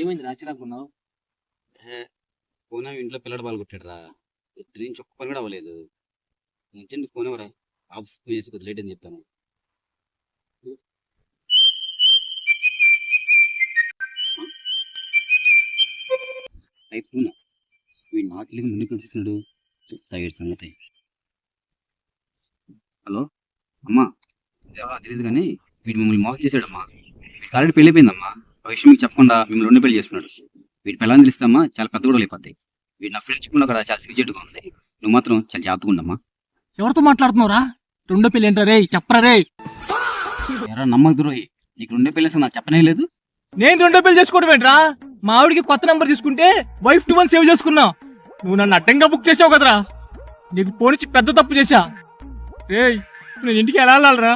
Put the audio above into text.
ఏమైంది రాచిరాకున్నావు? ఫోన్ ఇంట్లో పిల్లడు పాల్గొట్టాడు రా. ఇద్దరి నుంచి ఒక్క పని కూడా అవ్వలేదు. అర్జెంట్ ఫోన్ ఎవరా? ఆఫీస్ ఫోన్ చేసి కొద్ది లేట్ అని చెప్తాను. ఫోన్ వీడు నాకు తెలియదు ముందుకు వచ్చేసినాడు. చెప్తా వీడి సంగతి. హలో అమ్మా, తెలియదు కానీ వీడు మిమ్మల్ని మోసం చేశాడమ్మా. వీడికి ఆల్రెడీ పెళ్లి అయిపోయిందమ్మా. ఆ విషయం మీకు చెప్పకుండా మిమ్మల్ని రెండు పెళ్లి చేసుకున్నాడు. వీడి పిల్లల్ని తెలిస్తామా చాలా పెద్ద గొడవలు అయిపోతాయి. వీడు నా ఫ్రెండ్షిప్ కూడా చాలా సిగ్గుచేటుగా ఉంది. నువ్వు మాత్రం చాలా జాగ్రత్తగా ఉండమ్మా. ఎవరితో మాట్లాడుతున్నావురా? రెండో పెళ్లి ఏంటో రే, చెప్పరా రే. ఎవరా నమ్మక ద్రోహి, నీకు రెండో పెళ్లి అసలు నాకు చెప్పనే లేదు. నేను రెండో పెళ్లి చేసుకోవడం ఏంట్రా? మా ఆవిడికి కొత్త నంబర్ తీసుకుంటే వైఫ్ 2 సేవ్ చేసుకున్నా. నువ్వు నన్ను అడ్డంగా బుక్ చేసావు కదరా. నీకు ఫోన్ ఇచ్చి పెద్ద తప్పు చేశా రే. నేను ఇంటికి ఎలా వెళ్ళాలరా?